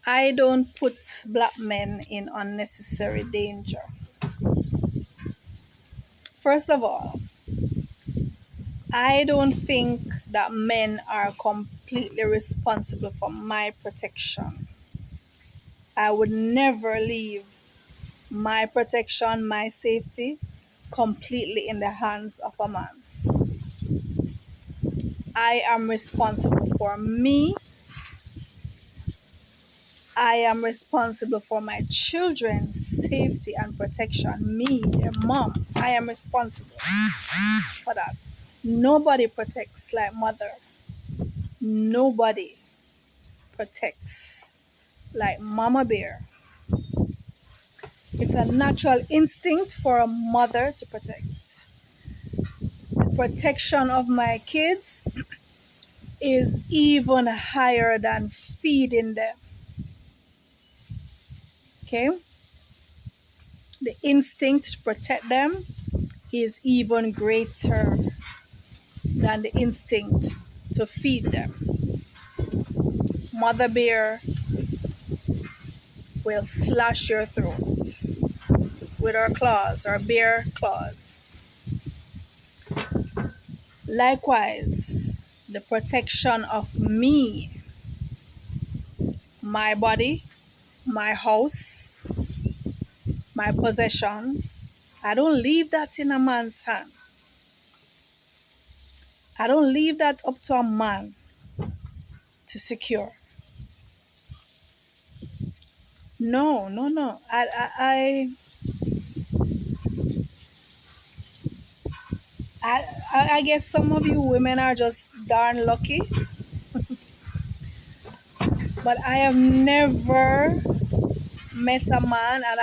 I don't put black men in unnecessary danger. First of all, I don't think that men are completely responsible for my protection. I would never leave my protection, my safety, completely in the hands of a man. I am responsible for me. I am responsible for my children's safety and protection. Me, their mom. I am responsible for that. Nobody protects like mother. Nobody protects like mama bear. It's a natural instinct for a mother to protect. The protection of my kids is even higher than feeding them. Okay? The instinct to protect them is even greater than the instinct to feed them. Mother bear will slash your throat with her claws, her bare claws. Likewise, the protection of me, my body, my house, my possessions, I don't leave that in a man's hand. I don't leave that up to a man to secure. No, no, no. I guess some of you women are just darn lucky, but I have never met a man, and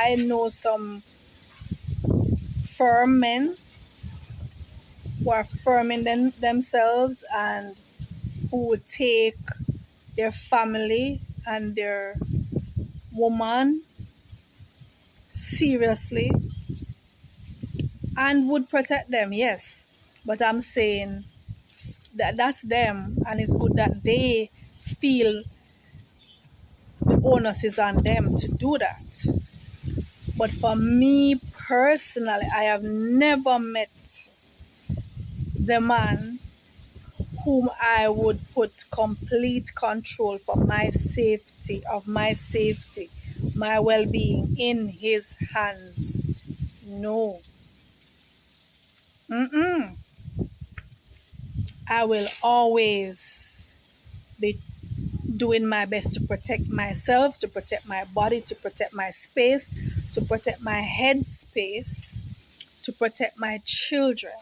I know some firm men who are firm in themselves and who would take their family and their woman seriously and would protect them, yes. But I'm saying that that's them, and it's good that they feel the onus is on them to do that. But for me personally, I have never met the man whom I would put complete control for my safety, my well-being in his hands. No. Mm-mm. I will always be doing my best to protect myself, to protect my body, to protect my space, to protect my head space, to protect my children.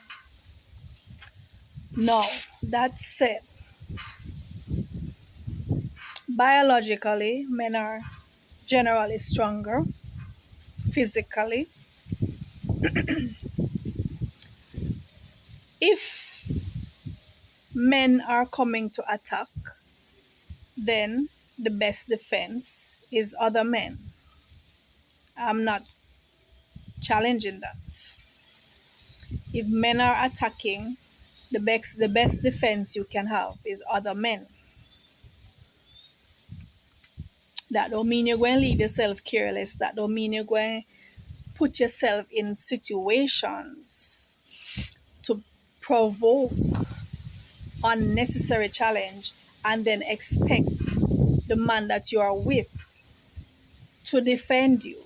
Now, that said, biologically, men are generally stronger physically. If men are coming to attack, then the best defense is other men. I'm not challenging that. If men are attacking, the best defense you can have is other men. That don't mean you're going to leave yourself careless. That don't mean you're going to put yourself in situations to provoke unnecessary challenge and then expect the man that you are with to defend you.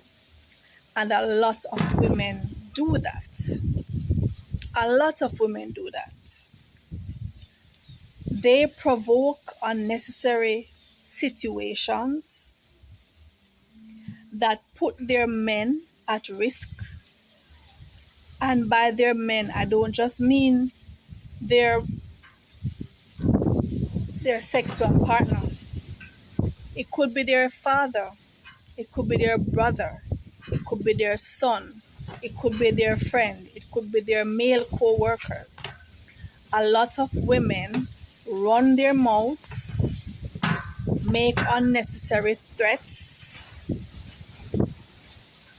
And a lot of women do that. A lot of women do that. They provoke unnecessary situations that put their men at risk. And by their men, I don't just mean their sexual partner. It could be their father. It could be their brother. It could be their son. It could be their friend. It could be their male co-worker. A lot of women run their mouths, make unnecessary threats,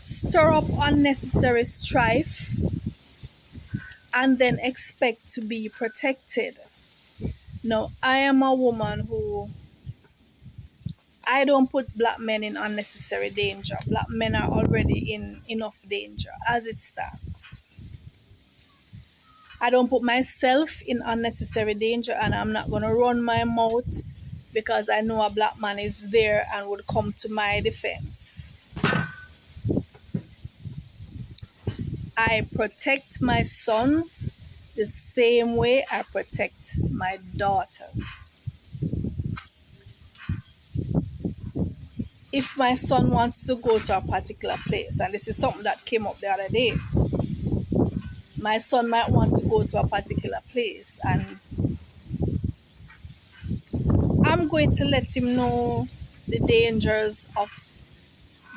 stir up unnecessary strife, and then expect to be protected. Now, I am a woman who I don't put black men in unnecessary danger. Black men are already in enough danger as it stands. I don't put myself in unnecessary danger, and I'm not going to run my mouth because I know a black man is there and would come to my defense. I protect my sons the same way I protect my daughters. If my son wants to go to a particular place, and this is something that came up the other day, my son might want to go to a particular place, and I'm going to let him know the dangers of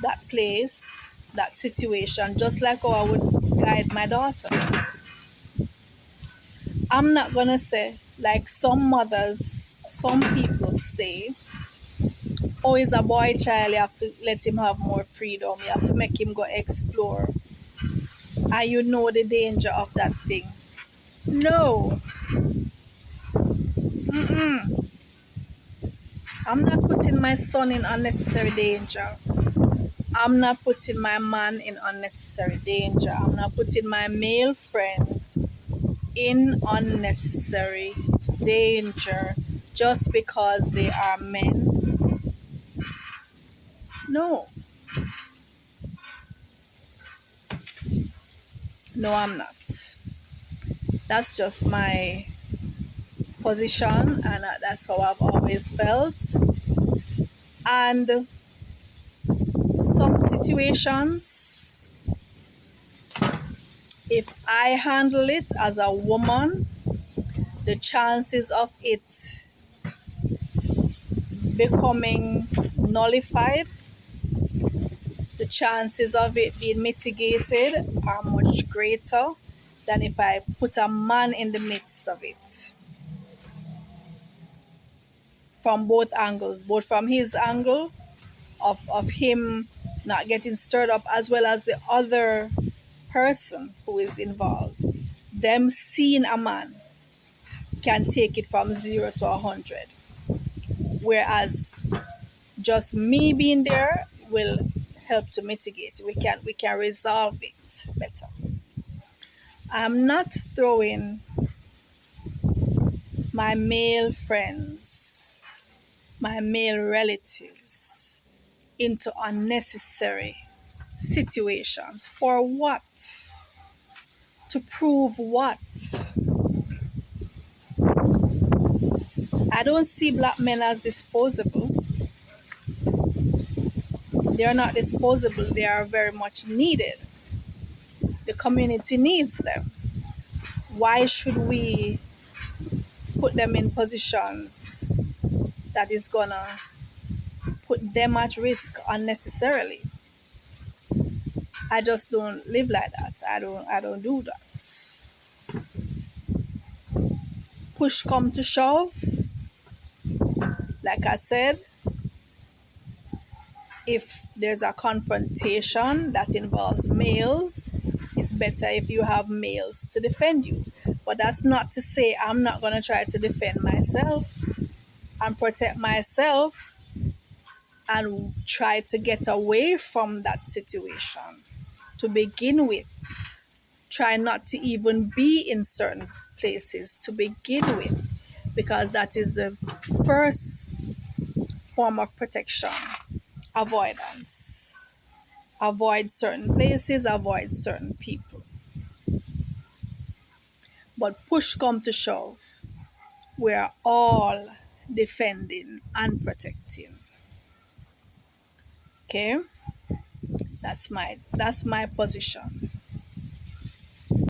that place, that situation, just like how I would guide my daughter. I'm not going to say, like some mothers, some people say, oh, he's a boy child, you have to let him have more freedom, you have to make him go explore. And you know the danger of that thing. No. Mm-mm. I'm not putting my son in unnecessary danger. I'm not putting my man in unnecessary danger. I'm not putting my male friend in unnecessary danger just because they are men. No. No, I'm not. That's just my position, and that's how I've always felt. And some situations, if I handle it as a woman, the chances of it becoming nullified, the chances of it being mitigated are much greater than if I put a man in the midst of it. From both angles, both from his angle of him not getting stirred up, as well as the other person who is involved. Them seeing a man can take it from 0 to 100, whereas just me being there will help to mitigate. We can resolve it better. I'm not throwing my male friends, my male relatives into unnecessary situations. For what? To prove what? I don't see black men as disposable. They are not disposable, they are very much needed. The community needs them. Why should we put them in positions that is gonna put them at risk unnecessarily? I just don't live like that. I don't do that. Push come to shove, like I said, if there's a confrontation that involves males, it's better if you have males to defend you. But that's not to say I'm not going to try to defend myself and protect myself and try to get away from that situation to begin with. Try not to even be in certain places to begin with, because that is the first form of protection. Avoidance. Avoid certain places, avoid certain people. But push come to shove, we are all defending and protecting. Okay? That's my position.